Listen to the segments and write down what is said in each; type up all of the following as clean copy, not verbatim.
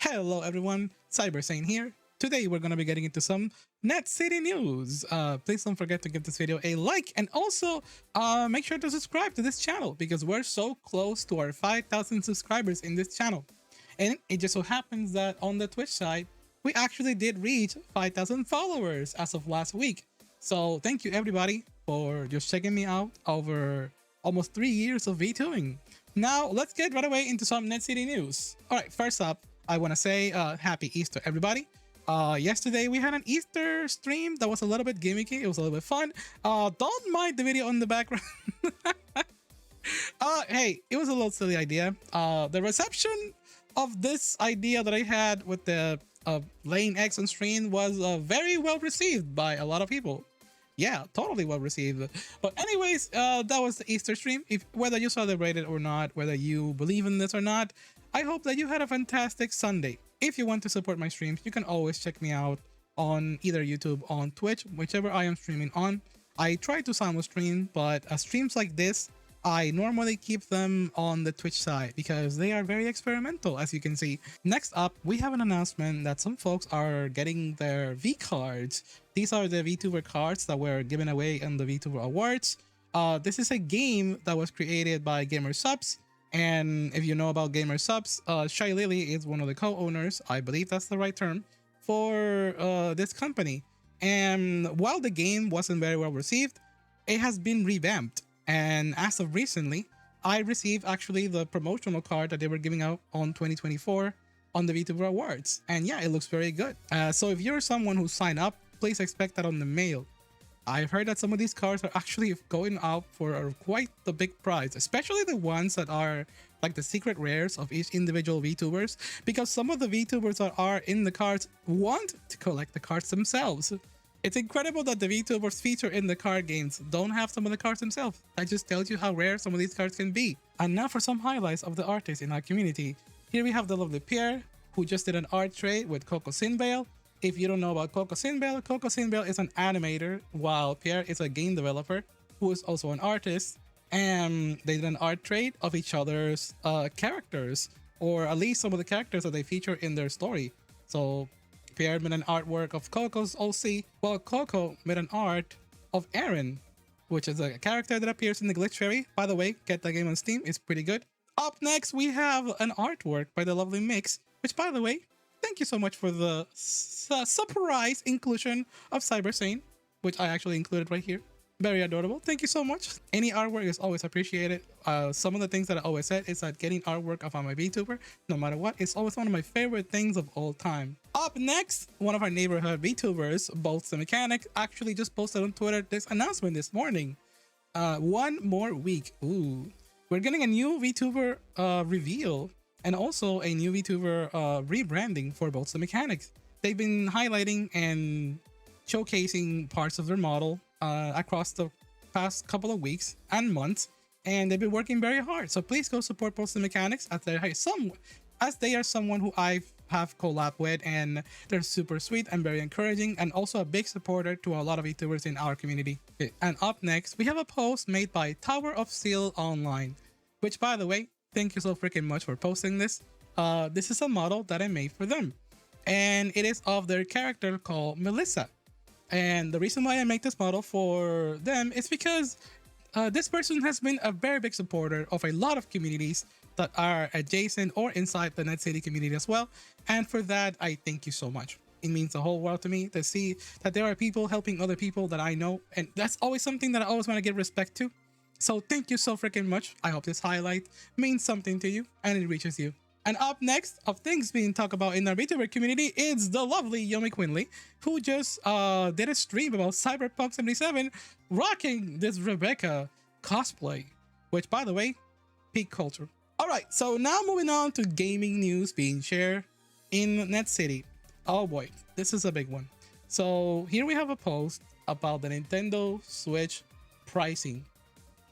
Hello everyone, CyberSane here. Today we're going to be getting into some NetCity news. Please don't forget to give this video a like and also make sure to subscribe to this channel because we're so close to our 5,000 subscribers in this channel. And it just so happens that on the Twitch side, we actually did reach 5,000 followers as of last week. So thank you everybody for just checking me out over almost 3 years of VTubing. Now let's get right away into some NetCity news. Alright, first up, I want to say happy Easter everybody. Yesterday we had an Easter stream that was a little bit gimmicky. It was a little bit fun. Don't mind the video on the background. Hey, it was a little silly idea. The reception of this idea that I had with the laying eggs on stream was very well received by a lot of people. Yeah, totally well received. But anyways, that was the Easter stream. If whether you celebrate it or not, whether you believe in this or not, I hope that you had a fantastic Sunday. If you want to support my streams, you can always check me out on either YouTube or on Twitch, whichever I am streaming on. I try to simul stream, but streams like this, I normally keep them on the Twitch side because they are very experimental, as you can see. Next up, we have an announcement that some folks are getting their VCARDS. These are the VTuber cards that were given away in the VTuber Awards. This is a game that was created by Gamer Subs. And if you know about Gamer Subs, SHYLILY is one of the co-owners, I believe that's the right term, for this company. And while the game wasn't very well received, it has been revamped. And as of recently, I received actually the promotional card that they were giving out on 2024 on the VTuber Awards. And yeah, it looks very good. So if you're someone who signed up, please expect that on the mail. I've heard that some of these cards are actually going out for quite the big price, especially the ones that are like the secret rares of each individual VTubers, because some of the VTubers that are in the cards want to collect the cards themselves. It's incredible that the VTubers featured in the card games don't have some of the cards themselves. That just tells you how rare some of these cards can be. And now for some highlights of the artists in our community. Here we have the lovely Pierre, who just did an art trade with Coco Sinbale. If you don't know about Coco Sinbale is an animator, while Pierre is a game developer who is also an artist. And they did an art trade of each other's characters, or at least some of the characters that they feature in their story. So Pierre made an artwork of Coco's OC, while Coco made an art of Aaron, which is a character that appears in the Glitch Fairy. By the way, get that game on Steam, it's pretty good. Up next, we have an artwork by the lovely Mix, which by the way, thank you so much for the surprise inclusion of CyberSane, which I actually included right here. Very adorable. Thank you so much. Any artwork is always appreciated. Some of the things that I always said is that getting artwork of my VTuber, no matter what, is always one of my favorite things of all time. Up next, one of our neighborhood VTubers, Bolts the Mechanic, actually just posted on Twitter this announcement this morning. One more week. Ooh. We're getting a new VTuber reveal and also a new VTuber rebranding for Bolts the Mechanics. They've been highlighting and showcasing parts of their model across the past couple of weeks and months, and they've been working very hard. So please go support Bolts the Mechanics as they are someone who I have collabed with, and they're super sweet and very encouraging, and also a big supporter to a lot of VTubers in our community. Okay, and up next, we have a post made by Tower of Steel Online, which by the way, thank you so freaking much for posting this. This is a model that I made for them, and it is of their character called Melissa. And the reason why I make this model for them is because this person has been a very big supporter of a lot of communities that are adjacent or inside the NetCity community as well. And for that, I thank you so much. It means the whole world to me to see that there are people helping other people that I know. And that's always something that I always want to give respect to. So thank you so freaking much. I hope this highlight means something to you and it reaches you. And up next, of things being talked about in our VTuber community, is the lovely Yomi Quinley, who just did a stream about Cyberpunk 77 rocking this Rebecca cosplay, which by the way, peak culture. Alright, so now moving on to gaming news being shared in NetCity. Oh boy, this is a big one. So here we have a post about the Nintendo Switch pricing.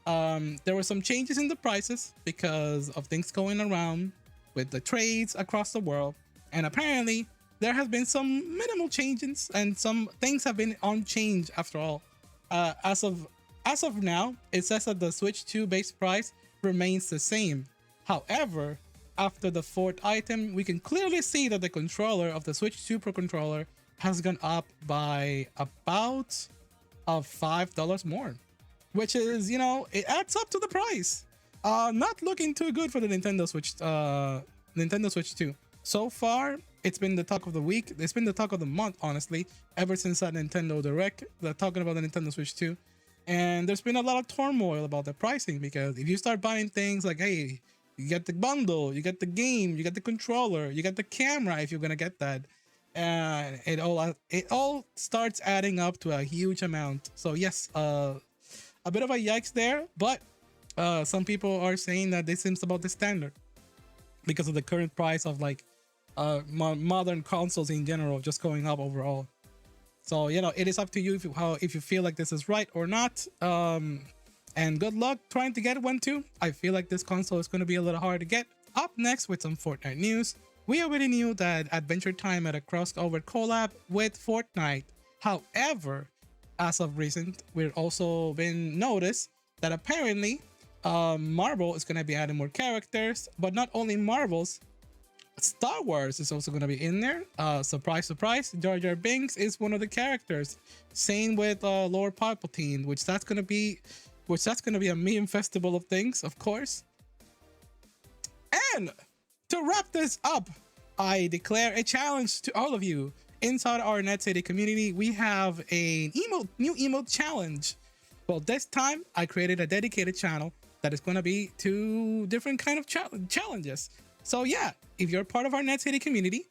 There were some changes in the prices because of things going around with the trades across the world, and apparently there has been some minimal changes and some things have been unchanged after all. As of now, it says that the Switch 2 base price remains the same. However, after the fourth item, we can clearly see that the controller of the Switch 2 Pro controller has gone up by about $5 more, which is, it adds up to the price. Not looking too good for the Nintendo Switch 2. So far, it's been the talk of the week. It's been the talk of the month, honestly, ever since that Nintendo Direct. They're talking about the Nintendo Switch 2. And there's been a lot of turmoil about the pricing, because if you start buying things like, hey, you get the bundle, you get the game, you get the controller, you get the camera if you're gonna get that, and it all starts adding up to a huge amount. So yes, a bit of a yikes there, but some people are saying that this seems about the standard because of the current price of like modern consoles in general just going up overall. So it is up to you if you feel like this is right or not. And good luck trying to get one too. I feel like this console is going to be a little hard to get. Up next with some Fortnite news. We already knew that Adventure Time had a crossover collab with Fortnite. However, as of recent, we've also been noticed that apparently Marvel is going to be adding more characters, but not only Marvel's, Star Wars is also going to be in there. Surprise, surprise, Jar Jar Binks is one of the characters. Same with Lord Palpatine, which that's going to be a meme festival of things, of course. And to wrap this up, I declare a challenge to all of you. Inside our NetCity community, we have a new emote challenge. Well, this time I created a dedicated channel that is going to be 2 different kind of challenges. So yeah, if you're part of our NetCity community,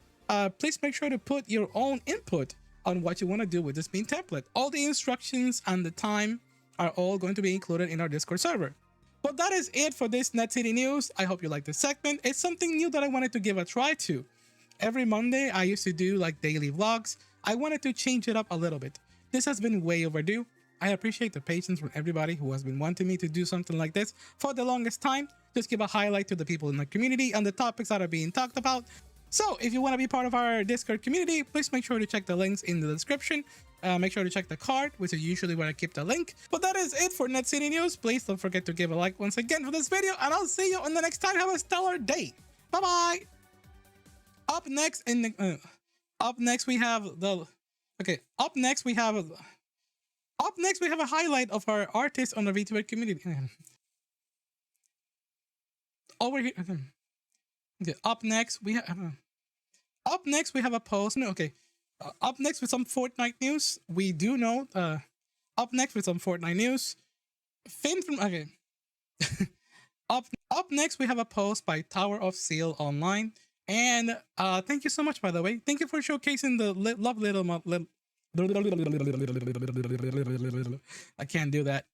please make sure to put your own input on what you want to do with this meme template. All the instructions and the time are all going to be included in our Discord server. But that is it for this NetCity news. I hope you like this segment. It's something new that I wanted to give a try to. Every Monday, I used to do like daily vlogs. I wanted to change it up a little bit. This has been way overdue. I appreciate the patience from everybody who has been wanting me to do something like this for the longest time. Just give a highlight to the people in the community and the topics that are being talked about. So if you want to be part of our Discord community, please make sure to check the links in the description. Make sure to check the card, which is usually where I keep the link. But that is it for NetCity News. Please don't forget to give a like once again for this video, and I'll see you on the next time. Have a stellar day. Bye-bye. Up next we have a highlight of our artists on the VTuber community. Over here. Okay, up next we have a post. Okay. Up next with some Fortnite news. We do know up next with some Fortnite news. Finn from okay. Up next we have a post by Tower of Seal Online. And thank you so much, by the way. Thank you for showcasing the love little I can't do that.